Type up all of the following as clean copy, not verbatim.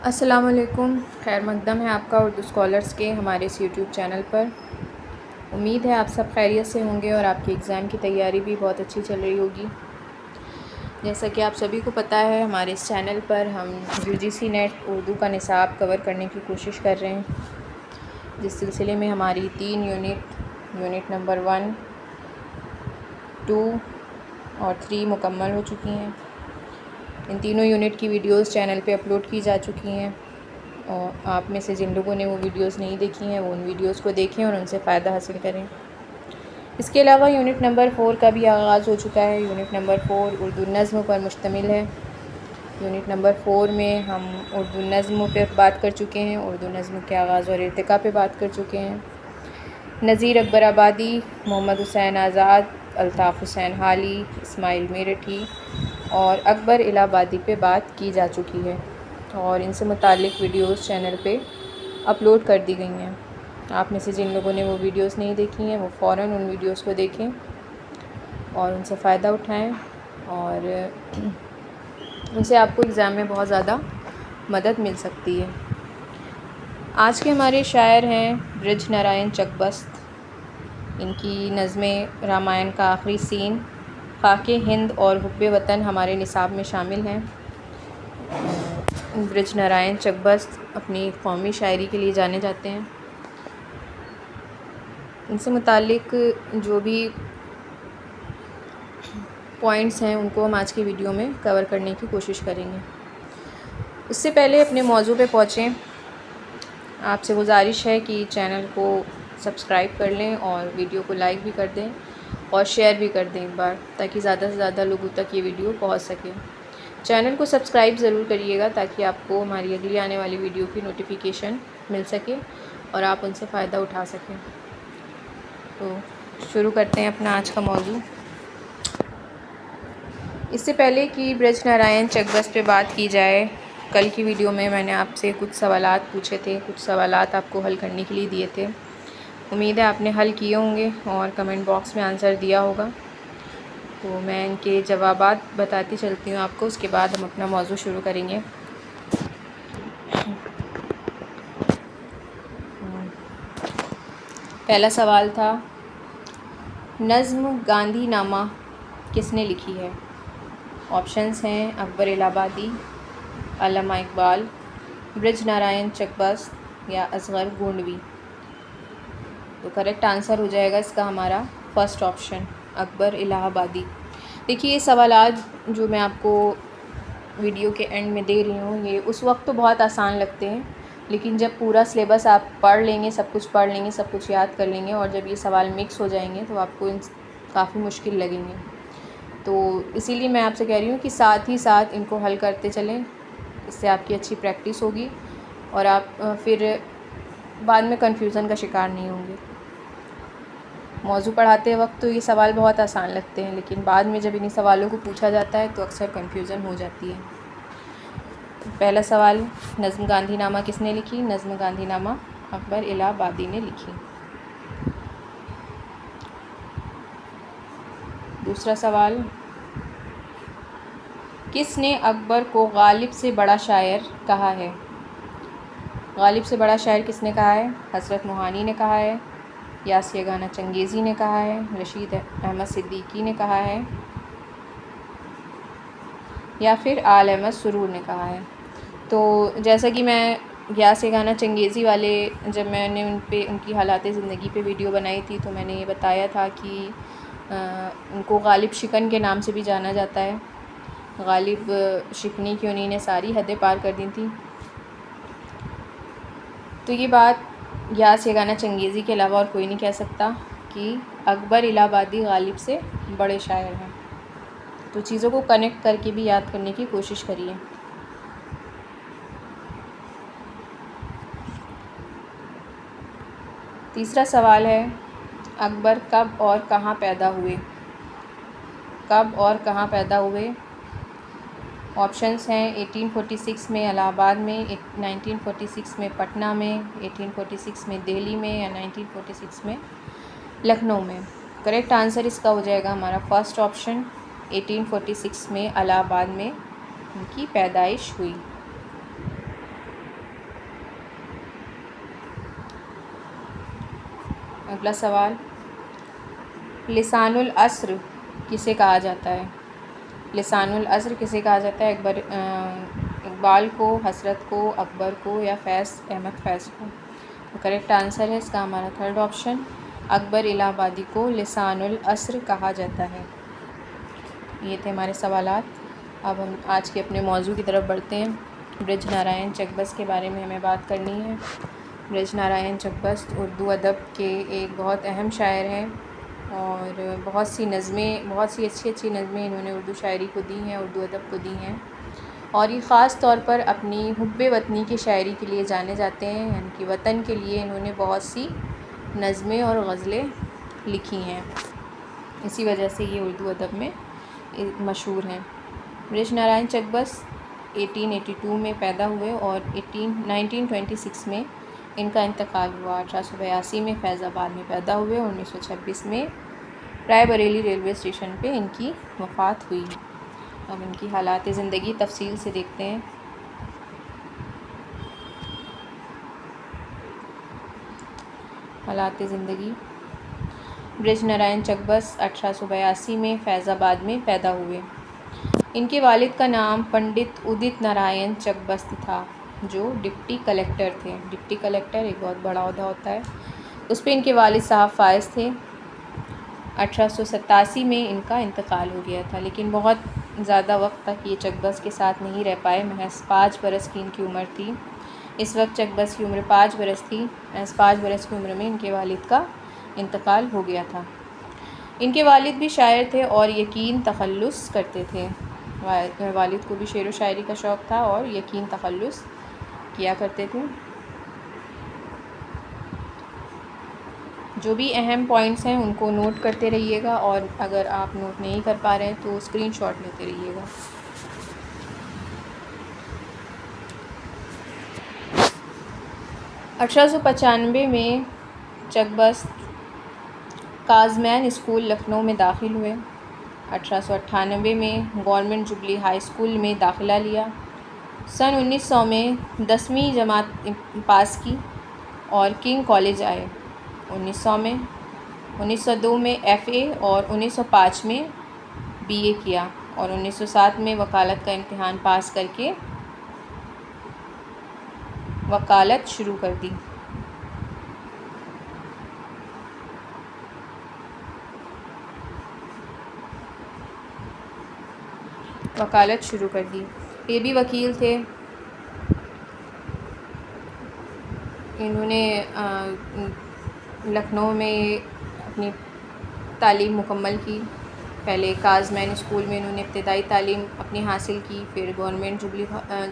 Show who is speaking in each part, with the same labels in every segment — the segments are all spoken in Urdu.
Speaker 1: السلام علیکم، خیر مقدم ہے آپ کا اردو اسکالرس کے ہمارے اس یوٹیوب چینل پر۔ امید ہے آپ سب خیریت سے ہوں گے اور آپ کی ایگزام کی تیاری بھی بہت اچھی چل رہی ہوگی۔ جیسا کہ آپ سبھی کو پتہ ہے، ہمارے اس چینل پر ہم UGC نیٹ اردو کا نصاب کور کرنے کی کوشش کر رہے ہیں، جس سلسلے میں ہماری 3 یونٹ نمبر 1، 2 اور 3 مکمل ہو چکی ہیں۔ ان تینوں یونٹ کی ویڈیوز چینل پہ اپلوڈ کی جا چکی ہیں، اور آپ میں سے جن لوگوں نے وہ ویڈیوز نہیں دیکھی ہیں وہ ان ویڈیوز کو دیکھیں اور ان سے فائدہ حاصل کریں۔ اس کے علاوہ یونٹ نمبر 4 کا بھی آغاز ہو چکا ہے۔ یونٹ نمبر 4 اردو نظم پر مشتمل ہے۔ یونٹ نمبر 4 میں ہم اردو نظم پہ بات کر چکے ہیں، اردو نظم کے آغاز اور ارتقاء پہ بات کر چکے ہیں۔ نذیر اکبر آبادی، محمد حسین آزاد، الطاف حسین حالی، اسماعیل میرٹھی اور اکبر الہ آبادی پہ بات کی جا چکی ہے، اور ان سے متعلق ویڈیوز چینل پہ اپلوڈ کر دی گئی ہیں۔ آپ میں سے جن لوگوں نے وہ ویڈیوز نہیں دیکھی ہیں وہ فوراً ان ویڈیوز کو دیکھیں اور ان سے فائدہ اٹھائیں، اور ان سے آپ کو ایگزام میں بہت زیادہ مدد مل سکتی ہے۔ آج کے ہمارے شاعر ہیں برج نارائن چکبست۔ ان کی نظمیں رامائن کا آخری سین، خاک ہند اور حب وطن ہمارے نصاب میں شامل ہیں۔ برج نارائن چکبست اپنی قومی شاعری کے لیے جانے جاتے ہیں۔ ان سے متعلق جو بھی پوائنٹس ہیں ان کو ہم آج کی ویڈیو میں کور کرنے کی کوشش کریں گے۔ اس سے پہلے اپنے موضوع پہ پہنچیں، آپ سے گزارش ہے کہ چینل کو سبسکرائب کر لیں اور ویڈیو کو لائک بھی کر دیں اور شیئر بھی کر دیں ایک بار، تاکہ زیادہ سے زیادہ لوگوں تک یہ ویڈیو پہنچ سکے۔ چینل کو سبسکرائب ضرور کریے گا تاکہ آپ کو ہماری اگلی آنے والی ویڈیو کی نوٹیفیکیشن مل سکے اور آپ ان سے فائدہ اٹھا سکیں۔ تو شروع کرتے ہیں اپنا آج کا موضوع۔ اس سے پہلے کہ برج نارائن چکبست پہ بات کی جائے، کل کی ویڈیو میں نے آپ سے کچھ سوالات پوچھے تھے، کچھ سوالات آپ کو حل کرنے کے لیے دیے تھے۔ امید ہے آپ نے حل کیے ہوں گے اور کمنٹ باکس میں آنسر دیا ہوگا، تو میں ان کے جوابات بتاتی چلتی ہوں آپ کو، اس کے بعد ہم اپنا موضوع شروع کریں گے۔ پہلا سوال تھا، نظم گاندھی نامہ کس نے لکھی ہے؟ آپشنز ہیں اکبر الہ آبادی، علامہ اقبال، برج نارائن چکبست یا اصغر گونڈوی۔ تو کریکٹ آنسر ہو جائے گا اس کا ہمارا فرسٹ آپشن، اکبر الہ آبادی۔ دیکھیے، یہ سوالات جو میں آپ کو ویڈیو کے اینڈ میں دے رہی ہوں، یہ اس وقت تو بہت آسان لگتے ہیں، لیکن جب پورا سلیبس آپ پڑھ لیں گے، سب کچھ پڑھ لیں گے، سب کچھ یاد کر لیں گے، اور جب یہ سوال مکس ہو جائیں گے تو آپ کو کافی مشکل لگیں گے۔ تو اسی لیے میں آپ سے کہہ رہی ہوں کہ ساتھ ہی ساتھ ان کو حل کرتے چلیں، اس سے آپ کی اچھی پریکٹس ہوگی اور آپ پھر بعد میں کنفیوژن کا شکار نہیں ہوں گے۔ موضوع پڑھاتے وقت تو یہ سوال بہت آسان لگتے ہیں، لیکن بعد میں جب انہیں سوالوں کو پوچھا جاتا ہے تو اکثر کنفیوژن ہو جاتی ہے۔ پہلا سوال، نظم گاندھی نامہ کس نے لکھی؟ نظم گاندھی نامہ اکبر الہ آبادی نے لکھی۔ دوسرا سوال، کس نے اکبر کو غالب سے بڑا شاعر کہا ہے؟ غالب سے بڑا شاعر کس نے کہا ہے؟ حضرت موہانی نے کہا ہے، یاس یگانہ چنگیزی نے کہا ہے، رشید احمد صدیقی نے کہا ہے، یا پھر آل احمد سرور نے کہا ہے؟ تو جیسا کہ میں یاس یگانہ چنگیزی والے، جب میں نے ان کی حالات زندگی پہ ویڈیو بنائی تھی تو میں نے یہ بتایا تھا کہ ان کو غالب شکن کے نام سے بھی جانا جاتا ہے۔ غالب شکنی کی انہیں نے ساری حدیں پار کر دی تھیں۔ تو یہ بات یاس یگانہ چنگیزی کے علاوہ اور کوئی نہیں کہہ سکتا کہ اکبر الہ آبادی غالب سے بڑے شاعر ہیں۔ تو چیزوں کو کنیکٹ کر کے بھی یاد کرنے کی کوشش کریے۔ تیسرا سوال ہے، اکبر کب اور کہاں پیدا ہوئے؟ کب اور کہاں پیدا ہوئے؟ آپشنز ہیں 1846 میں الہ آباد میں، 1946 میں پٹنہ میں، 1846 میں دہلی میں، یا 1946 میں لکھنؤ میں۔ کریکٹ آنسر اس کا ہو جائے گا ہمارا فرسٹ آپشن، 1846 میں الہ آباد میں ان کی پیدائش ہوئی۔ اگلا سوال، لسان العصر کسے کہا جاتا ہے؟ لسان العصر کسے کہا جاتا ہے؟ اقبال کو، حسرت کو، اکبر کو یا فیض احمد فیض کو؟ تو کریکٹ آنسر ہے اس کا ہمارا تھرڈ آپشن، اکبر الہ آبادی کو لسان العصر کہا جاتا ہے۔ یہ تھے ہمارے سوالات۔ اب ہم آج کے اپنے موضوع کی طرف بڑھتے ہیں۔ برج نارائن چکبست کے بارے میں ہمیں بات کرنی ہے۔ برج نارائن چکبست اردو ادب کے ایک بہت اہم شاعر ہیں اور بہت سی اچھی اچھی نظمیں انہوں نے اردو شاعری کو دی ہیں، اردو ادب کو دی ہیں، اور یہ خاص طور پر اپنی حب وطنی کی شاعری کے لیے جانے جاتے ہیں، یعنی کہ وطن کے لیے انہوں نے بہت سی نظمیں اور غزلیں لکھی ہیں، اسی وجہ سے یہ اردو ادب میں مشہور ہیں۔ برج نارائن چکبست 1882 میں پیدا ہوئے اور 1926 میں ان کا انتقال ہوا۔ 1882 میں فیض آباد میں پیدا ہوئے اور 1926 میں رائے بریلی ریلوے اسٹیشن پہ ان کی وفات ہوئی۔ اب ان کی حالات زندگی تفصیل سے دیکھتے ہیں۔ حالات زندگی، برج نارائن چکبست 1882 میں فیض آباد میں پیدا ہوئے۔ ان کے والد کا نام پنڈت ادت نارائن چکبست تھا، جو ڈپٹی کلیکٹر تھے۔ ڈپٹی کلیکٹر ایک بہت بڑا عہدہ ہوتا ہے، اس پہ ان کے والد صاحب فائز تھے۔ 1887 میں ان کا انتقال ہو گیا تھا، لیکن بہت زیادہ وقت تک یہ چکبست کے ساتھ نہیں رہ پائے، محض 5 برس کی ان کی عمر تھی۔ اس وقت چکبست کی عمر 5 برس تھی، محض 5 برس کی عمر میں ان کے والد کا انتقال ہو گیا تھا۔ ان کے والد بھی شاعر تھے اور یقین تخلص کرتے تھے۔ والد کو بھی شعر و شاعری کا شوق تھا اور یقین تخلص کیا کرتے تھے۔ جو بھی اہم پوائنٹس ہیں ان کو نوٹ کرتے رہیے گا، اور اگر آپ نوٹ نہیں کر پا رہے ہیں تو اسکرین شاٹ لیتے رہیے گا۔ 1895 میں چکبست کازمین اسکول لکھنؤ میں داخل ہوئے۔ 1898 میں گورنمنٹ جوبلی ہائی اسکول میں داخلہ لیا۔ سن 1900 میں 10ویں جماعت پاس کی اور کنگ کالج آئے۔ 1900 میں 1902 میں FA اور 1905 میں BA کیا اور 1907 میں وکالت کا امتحان پاس کر کے وکالت شروع کر دی۔ یہ بھی وکیل تھے۔ انہوں نے لکھنؤ میں اپنی تعلیم مکمل کی۔ پہلے کازمین اسکول میں انہوں نے ابتدائی تعلیم اپنی حاصل کی، پھر گورنمنٹ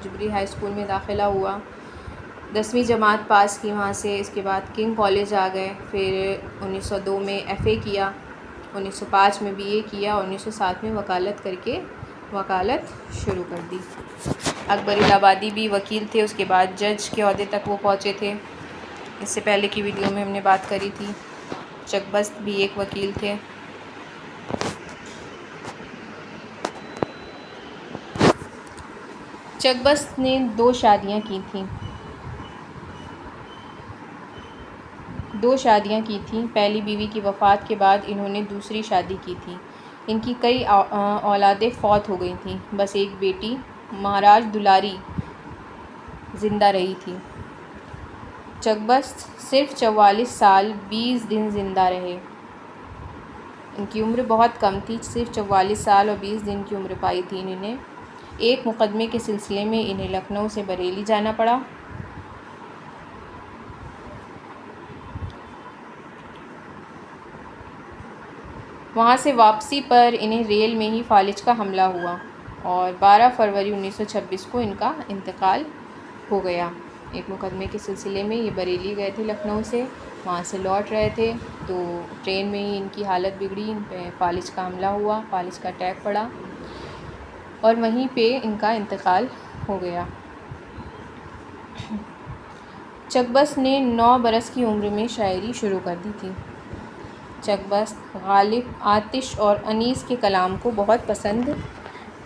Speaker 1: جوبلی ہائی اسکول میں داخلہ ہوا، 10ویں جماعت پاس کی وہاں سے۔ اس کے بعد کنگ کالج آ گئے، پھر 1902 میں FA کیا، 1905 میں BA کیا اور 1907 میں وکالت کر کے وکالت شروع کر دی۔ اکبر الہ آبادی بھی وکیل تھے، اس کے بعد جج کے عہدے تک وہ پہنچے تھے۔ اس سے پہلے کی ویڈیو میں ہم نے بات کری تھی۔ چکبست بھی ایک وکیل تھے۔ چکبست نے 2 شادیاں کی تھیں۔ پہلی بیوی کی وفات کے بعد انہوں نے دوسری شادی کی تھی۔ ان کی کئی اولادیں فوت ہو گئی تھیں، بس ایک بیٹی مہاراج دلاری زندہ رہی تھی۔ چکبست صرف 44 سال 20 دن زندہ رہے۔ ان کی عمر بہت کم تھی، صرف 44 سال اور 20 دن کی عمر پائی تھی انہوں نے۔ ایک مقدمے کے سلسلے میں انہیں لکھنؤ سے بریلی جانا پڑا۔ وہاں سے واپسی پر انہیں ریل میں ہی فالج کا حملہ ہوا اور 12 فروری 1926 کو ان کا انتقال ہو گیا۔ ایک مقدمے کے سلسلے میں یہ بریلی گئے تھے لکھنؤ سے، وہاں سے لوٹ رہے تھے تو ٹرین میں ہی ان کی حالت بگڑی، ان پہ فالج کا حملہ ہوا، فالج کا اٹیک پڑا اور وہیں پہ ان کا انتقال ہو گیا۔ چکبست نے 9 برس کی عمر میں شاعری شروع کر دی تھی۔ چکبست غالب، آتش اور انیس کے کلام کو بہت پسند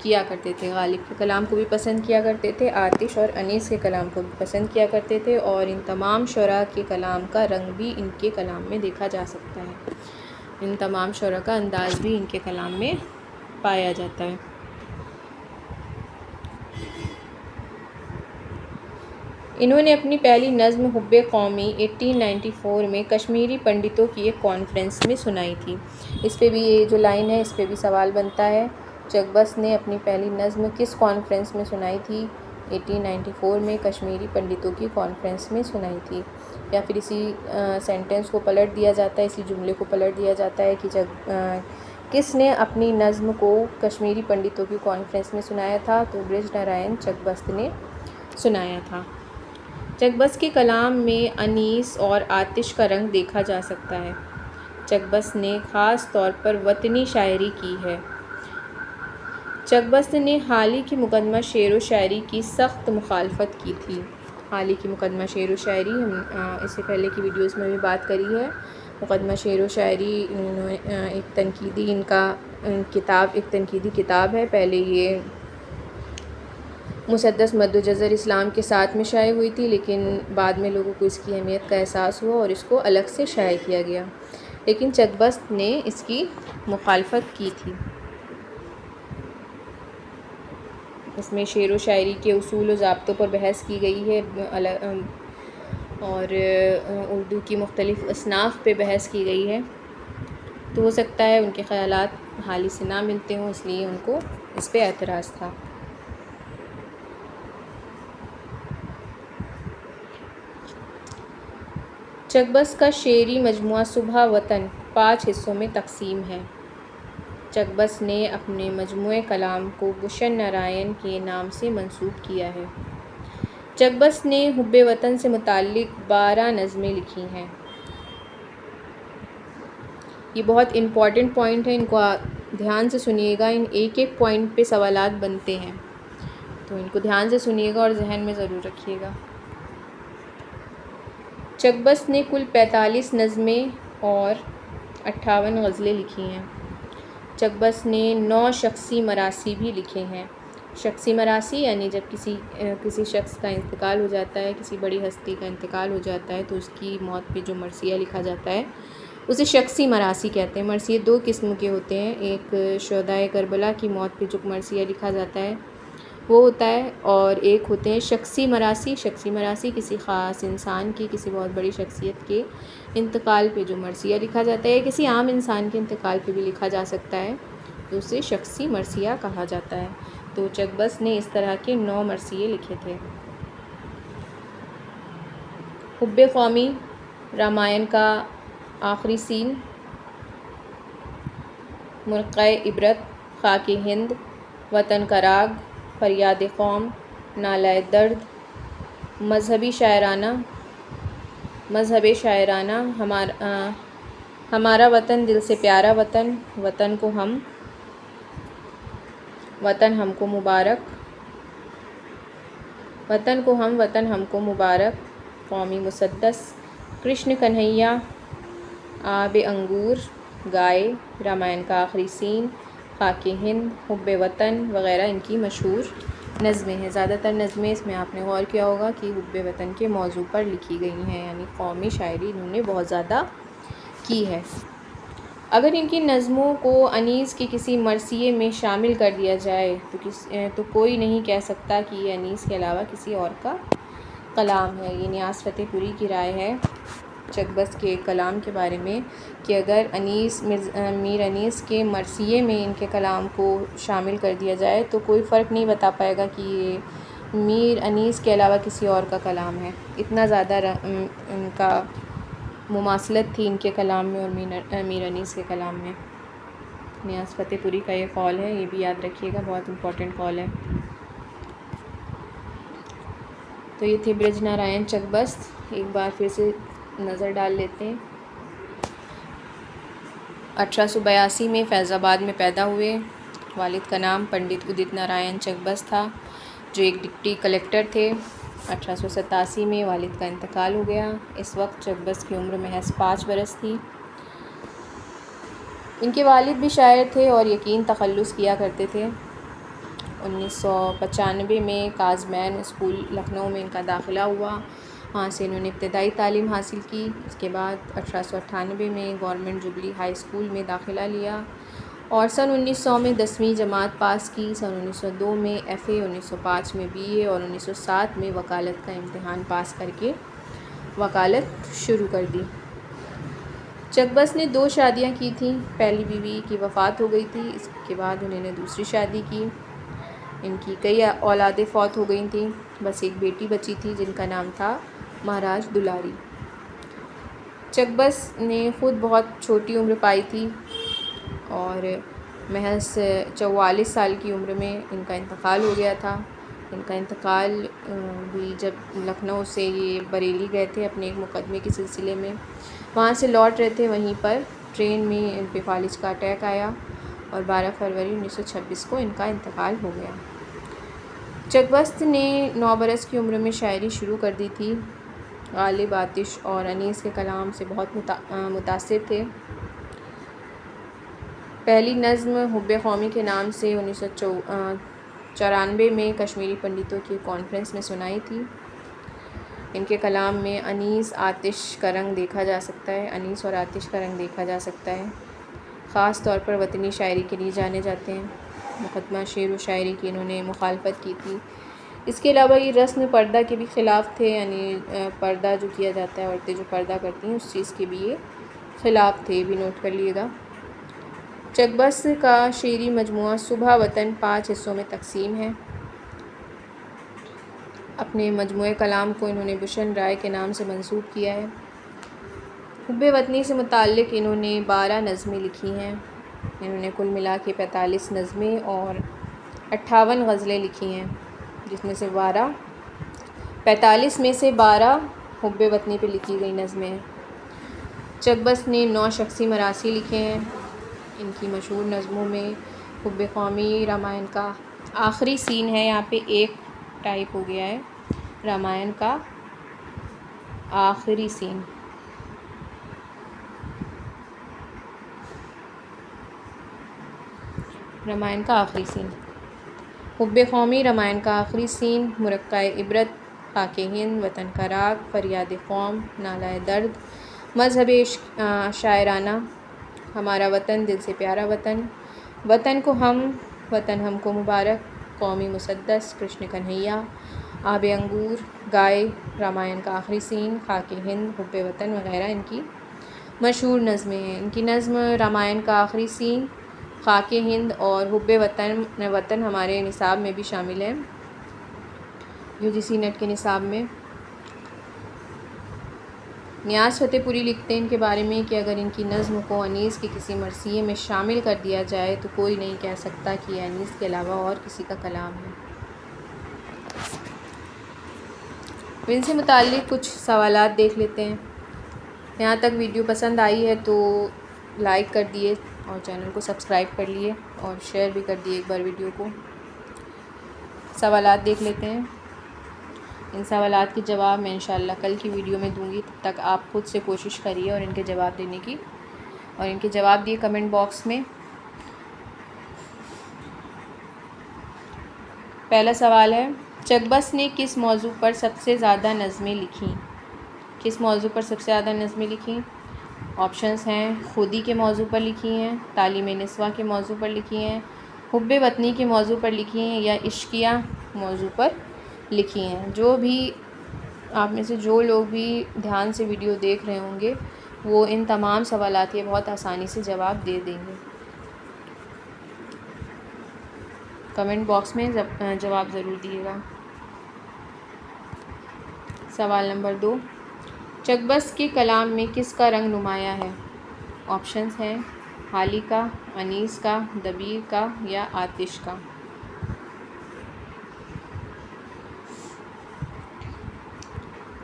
Speaker 1: کیا کرتے تھے، غالب کے کلام کو بھی پسند کیا کرتے تھے، آتش اور انیس کے کلام کو بھی پسند کیا کرتے تھے، اور ان تمام شعراء کے کلام کا رنگ بھی ان کے کلام میں دیکھا جا سکتا ہے، ان تمام شعراء کا انداز بھی ان کے کلام میں پایا جاتا ہے۔ انہوں نے اپنی پہلی نظم حب قومی 1894 میں کشمیری پنڈتوں کی ایک کانفرنس میں سنائی تھی۔ اس پہ بھی یہ جو لائن ہے اس پہ بھی سوال بنتا ہے، چک بست نے اپنی پہلی نظم کس کانفرنس میں سنائی تھی؟ 1894 میں کشمیری پنڈتوں کی کانفرنس میں سنائی تھی، یا پھر اسی سینٹنس کو پلٹ دیا جاتا ہے، اسی جملے کو پلٹ دیا جاتا ہے کہ کس نے اپنی نظم کو کشمیری پنڈتوں کی کانفرنس میں سنایا تھا؟ تو برج نارائن چک بست نے سنایا تھا۔ چک بست کے کلام میں انیس اور آتش کا رنگ دیکھا جا سکتا ہے۔ چک بست نے خاص طور پر وطنی شاعری کی ہے۔ چک بست نے حالی کی مقدمہ شعر و شاعری کی سخت مخالفت کی تھی۔ حالی کی مقدمہ شعر و شاعری ہم اس سے پہلے کی ویڈیوز میں بھی بات کری ہے۔ مقدمہ شعر و شاعری ایک تنقیدی کتاب ہے۔ پہلے یہ مسدس مد و جزر اسلام کے ساتھ میں شائع ہوئی تھی، لیکن بعد میں لوگوں کو اس کی اہمیت کا احساس ہوا اور اس کو الگ سے شائع کیا گیا، لیکن چک بست نے اس کی مخالفت کی تھی۔ اس میں شعر و شاعری کے اصول و ضابطوں پر بحث کی گئی ہے، اور اردو کی مختلف اصناف پہ بحث کی گئی ہے، تو ہو سکتا ہے ان کے خیالات حالی سے نہ ملتے ہوں، اس لیے ان کو اس پہ اعتراض تھا۔ چک بست کا شعری مجموعہ صبح وطن 5 حصوں میں تقسیم ہے۔ چک بست نے اپنے مجموعہ کلام کو بھوشن نارائن کے نام سے منسوب کیا ہے۔ چک بست نے حب وطن سے متعلق 12 نظمیں لکھی ہیں۔ یہ بہت امپورٹنٹ پوائنٹ ہے، ان کو دھیان سے سنیے گا، ان ایک ایک پوائنٹ پہ سوالات بنتے ہیں، تو ان کو دھیان سے سنیے گا اور ذہن میں ضرور رکھیے گا۔ چک بست نے کل 45 نظمیں اور 58 غزلیں لکھی ہیں۔ چک بست نے 9 شخصی مراثی بھی لکھے ہیں۔ شخصی مراثی یعنی جب کسی شخص کا انتقال ہو جاتا ہے، کسی بڑی ہستی کا انتقال ہو جاتا ہے، تو اس کی موت پہ جو مرثیہ لکھا جاتا ہے اسے شخصی مراثی کہتے ہیں۔ مرثیے 2 قسم کے ہوتے ہیں، ایک شہدائے کربلا کی موت پہ جو مرثیہ لکھا جاتا ہے وہ ہوتا ہے، اور ایک ہوتے ہیں شخصی مراثی۔ شخصی مراثی کسی خاص انسان کی، کسی بہت بڑی شخصیت کے انتقال پہ جو مرثیہ لکھا جاتا ہے، کسی عام انسان کے انتقال پہ بھی لکھا جا سکتا ہے، تو اسے شخصی مرثیہ کہا جاتا ہے۔ تو چک بست نے اس طرح کے 9 مرثیے لکھے تھے۔ حب قومی رامائن کا آخری سین، مرقع عبرت، خاک ہند، وطن کا راگ، فریاد قوم، نالہ درد، مذہب شاعرانہ، ہمارا وطن دل سے پیارا وطن، وطن ہم کو مبارک، وطن ہم کو مبارک، قومی مسدس، کرشن کنہیا، آب انگور، گائے، رامائن کا آخری سین، خاک ہند، حب وطن وغیرہ ان کی مشہور نظمیں ہیں۔ زیادہ تر نظمیں اس میں آپ نے غور کیا ہوگا کہ حب وطن کے موضوع پر لکھی گئی ہیں، یعنی قومی شاعری انہوں نے بہت زیادہ کی ہے۔ اگر ان کی نظموں کو انیس کے کسی مرثیے میں شامل کر دیا جائے تو کوئی نہیں کہہ سکتا کہ یہ انیس کے علاوہ کسی اور کا کلام ہے۔ یہ نیاز فتح پوری کی رائے ہے چک بست کے کلام کے بارے میں، کہ اگر میر انیس کے مرثیے میں ان کے کلام کو شامل کر دیا جائے تو کوئی فرق نہیں بتا پائے گا کہ یہ میر انیس کے علاوہ کسی اور کا کلام ہے۔ اتنا زیادہ ان کا مماثلت تھی ان کے کلام میں اور میر انیس کے کلام میں۔ نیاز فتح پوری کا یہ قول ہے، یہ بھی یاد رکھیے گا، بہت امپورٹنٹ قول ہے۔ تو یہ تھے برج نارائن چک بست۔ ایک بار پھر سے نظر ڈال لیتے ہیں۔ 1882 میں فیض آباد میں پیدا ہوئے۔ والد کا نام پنڈت ادت نارائن چک بست تھا، جو ایک ڈپٹی کلیکٹر تھے۔ 1887 میں والد کا انتقال ہو گیا۔ اس وقت چک بست کی عمر محض 5 برس تھی۔ ان کے والد بھی شاعر تھے اور یقین تخلص کیا کرتے تھے۔ 1995 میں کاظمین اسکول لکھنؤ میں ان کا داخلہ ہوا، وہاں سے انہوں نے ابتدائی تعلیم حاصل کی۔ اس کے بعد 1898 میں گورنمنٹ جوبلی ہائی اسکول میں داخلہ لیا اور سن 1900 میں 10ویں جماعت پاس کی۔ سن 1902 میں ایف اے، 1905 میں بی اے اور 1907 میں وکالت کا امتحان پاس کر کے وکالت شروع کر دی۔ چکبست نے 2 شادیاں کی تھیں۔ پہلی بیوی کی وفات ہو گئی تھی، اس کے بعد انہوں نے دوسری شادی کی۔ ان کی کئی اولادیں فوت ہو گئی تھیں، بس ایک بیٹی بچی تھی جن کا نام تھا مہاراج دلاری۔ چکبست نے خود بہت چھوٹی عمر پائی تھی اور محض 44 سال کی عمر میں ان کا انتقال ہو گیا تھا۔ ان کا انتقال بھی جب لکھنؤ سے یہ بریلی گئے تھے اپنے ایک مقدمے کے سلسلے میں، وہاں سے لوٹ رہے تھے، وہیں پر ٹرین میں ان پہ فالج کا اٹیک آیا اور 12 فروری 1926 کو ان کا انتقال ہو گیا۔ چکبست نے 9 برس کی عمر میں شاعری شروع کر دی تھی۔ غالب، آتش اور انیس کے کلام سے بہت متاثر تھے۔ پہلی نظم حب قومی کے نام سے 1994 میں کشمیری پنڈتوں کی کانفرنس میں سنائی تھی۔ ان کے کلام میں انیس اور آتش کا رنگ دیکھا جا سکتا ہے۔ خاص طور پر وطنی شاعری کے لیے جانے جاتے ہیں۔ مقدمہ شعر و شاعری کی انہوں نے مخالفت کی تھی۔ اس کے علاوہ یہ رسم پردہ کے بھی خلاف تھے، یعنی پردہ جو کیا جاتا ہے، عورتیں جو پردہ کرتی ہیں اس چیز کے بھی یہ خلاف تھے، یہ بھی نوٹ کر لیے گا۔ چکبست کا شعری مجموعہ صبح وطن 5 حصوں میں تقسیم ہے۔ اپنے مجموعہ کلام کو انہوں نے بھوشن رائے کے نام سے منسوب کیا ہے۔ حب وطنی سے متعلق انہوں نے 12 نظمیں لکھی ہیں۔ انہوں نے کل ملا کے 45 نظمیں اور 58 غزلیں لکھی ہیں، جس میں سے 45 میں سے 12 حب وطنی پہ لکھی گئی نظمیں ہیں۔ چکبست نے 9 شخصی مراثی لکھے ہیں۔ ان کی مشہور نظموں میں حب قومی، رامائن کا آخری سین ہے، یہاں پہ ایک ٹائپ ہو گیا ہے، رامائن کا آخری سین، رامائن کا آخری سین، حب قومی، رامائن کا آخری سین، مرقع عبرت، خاک ہند، وطن کا راگ، فریاد قوم، نالہ درد، مذہب شاعرانہ، ہمارا وطن دل سے پیارا وطن، وطن کو ہم کو مبارک، قومی مسدس، کرشن کنہیا، آب انگور، گائے، رامائن کا آخری سین، خاک ہند، حب وطن وغیرہ ان کی مشہور نظمیں ہیں۔ ان کی نظم رامائن کا آخری سین، خاک ہند اور حب وطن ہمارے نصاب میں بھی شامل ہے، UGC نیٹ کے نصاب میں۔ نیاز فتح پوری لکھتے ہیں ان کے بارے میں کہ اگر ان کی نظم کو انیس کے کسی مرثیے میں شامل کر دیا جائے تو کوئی نہیں کہہ سکتا کہ یہ انیس کے علاوہ اور کسی کا کلام ہے۔ ان سے متعلق کچھ سوالات دیکھ لیتے ہیں۔ یہاں تک ویڈیو پسند آئی ہے تو لائک کر دیے اور چینل کو سبسکرائب کر لیے اور شیئر بھی کر دیے ایک بار ویڈیو کو۔ سوالات دیکھ لیتے ہیں۔ ان سوالات کے جواب میں انشاءاللہ کل کی ویڈیو میں دوں گی، تب تک آپ خود سے کوشش کریے اور ان کے جواب دینے کی، اور ان کے جواب دیے کمنٹ باکس میں۔ پہلا سوال ہے، چکبست نے کس موضوع پر سب سے زیادہ نظمیں لکھیں؟ کس موضوع پر سب سے زیادہ نظمیں لکھیں؟ آپشنز ہیں، خودی کے موضوع پر لکھی ہیں، تعلیم نسواں کے موضوع پر لکھی ہیں، حب وطنی کے موضوع پر لکھی ہیں، یا عشقیہ موضوع پر لکھی ہیں۔ جو بھی آپ میں سے جو لوگ بھی دھیان سے ویڈیو دیکھ رہے ہوں گے وہ ان تمام سوالات کے بہت آسانی سے جواب دے دیں گے۔ کمنٹ باکس میں جواب ضرور دیے گا۔ سوال نمبر 2، چکبست کے کلام میں کس کا رنگ نمایاں ہے؟ آپشنز ہیں، حالی کا، انیس کا، دبیر کا یا آتش کا۔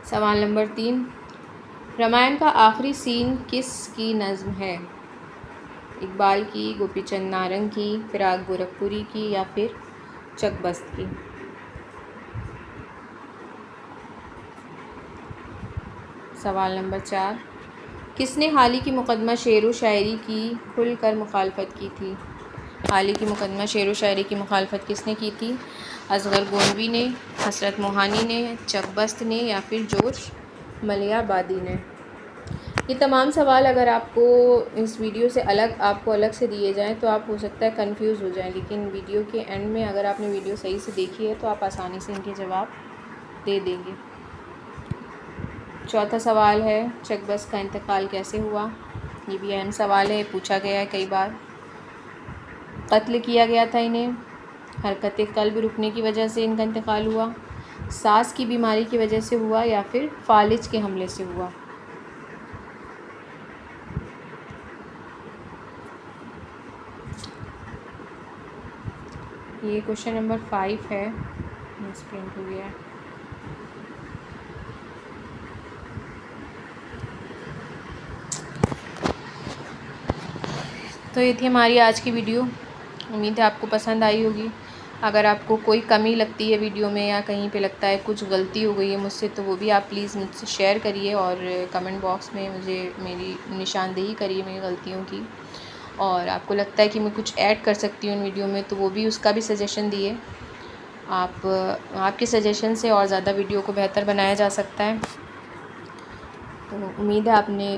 Speaker 1: سوال نمبر 3، رامائن کا آخری سین کس کی نظم ہے؟ اقبال کی، گوپی چند نارنگ کی، فراق گورکھپوری کی یا پھر چکبست کی؟ سوال نمبر 4، کس نے حالی کی مقدمہ شعر و شاعری کی کھل کر مخالفت کی تھی؟ حال ہی کی مقدمہ شعر و شاعری کی مخالفت کس نے کی تھی؟ اصغر گونوی نے، حسرت موہانی نے، چک بست نے یا پھر جورج ملیح آبادی نے؟ یہ تمام سوال اگر آپ کو اس ویڈیو سے الگ سے دیے جائیں تو آپ ہو سکتا ہے کنفیوز ہو جائیں، لیکن ویڈیو کے اینڈ میں اگر آپ نے ویڈیو صحیح سے دیکھی ہے تو آپ آسانی سے ان کے جواب دے دیں گے۔ چوتھا سوال ہے چک بست کا انتقال کیسے ہوا؟ یہ بھی اہم سوال ہے، پوچھا گیا ہے کئی بار۔ قتل کیا گیا تھا انہیں، حرکت قلب رکنے کی وجہ سے ان کا انتقال ہوا، سانس کی بیماری کی وجہ سے ہوا یا پھر فالج کے حملے سے ہوا؟ یہ کوشچن نمبر 5 ہے، مس پرنٹ ہو گیا ہے۔ تو یہ تھی ہماری آج کی ویڈیو، امید ہے آپ کو پسند آئی ہوگی۔ اگر آپ کو کوئی کمی لگتی ہے ویڈیو میں یا کہیں پہ لگتا ہے کچھ غلطی ہو گئی ہے مجھ سے، تو وہ بھی آپ پلیز مجھ سے شیئر کریے اور کمنٹ باکس میں مجھے میری نشاندہی کریے میری غلطیوں کی، اور آپ کو لگتا ہے کہ میں کچھ ایڈ کر سکتی ہوں ان ویڈیو میں تو وہ بھی اس کا بھی سجیشن دیے۔ آپ کے سجیشن سے اور زیادہ ویڈیو کو بہتر بنایا جا سکتا ہے۔ تو امید ہے آپ نے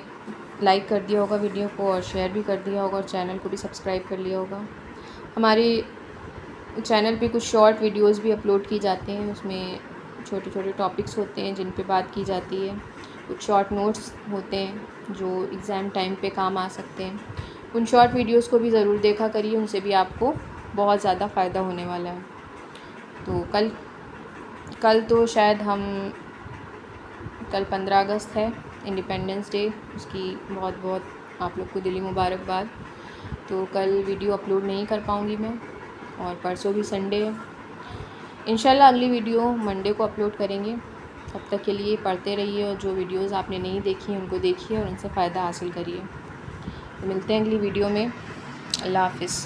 Speaker 1: لائک کر دیا ہوگا ویڈیو کو اور شیئر بھی کر دیا ہوگا اور چینل کو بھی سبسکرائب کر لیا ہوگا۔ ہمارے چینل پہ کچھ شارٹ ویڈیوز بھی اپلوڈ کی جاتے ہیں، اس میں چھوٹے چھوٹے ٹاپکس ہوتے ہیں جن پہ بات کی جاتی ہے، کچھ شارٹ نوٹس ہوتے ہیں جو ایگزام ٹائم پہ کام آ سکتے ہیں۔ ان شارٹ ویڈیوز کو بھی ضرور دیکھا کریے، ان سے بھی آپ کو بہت زیادہ فائدہ ہونے والا ہے۔ تو کل تو شاید کل 15 اگست ہے، انڈیپینڈنس ڈے، اس کی بہت بہت آپ لوگ کو دلی مبارکباد۔ تو کل ویڈیو اپلوڈ نہیں کر پاؤں گی میں، اور پرسوں بھی سنڈے ہے۔ انشاءاللہ اگلی ویڈیو منڈے کو اپلوڈ کریں گے۔ تب تک کے لیے پڑھتے رہیے اور جو ویڈیوز آپ نے نہیں دیکھی ہیں ان کو دیکھیے اور ان سے فائدہ حاصل کریے۔ تو ملتے ہیں اگلی ویڈیو میں، اللہ حافظ۔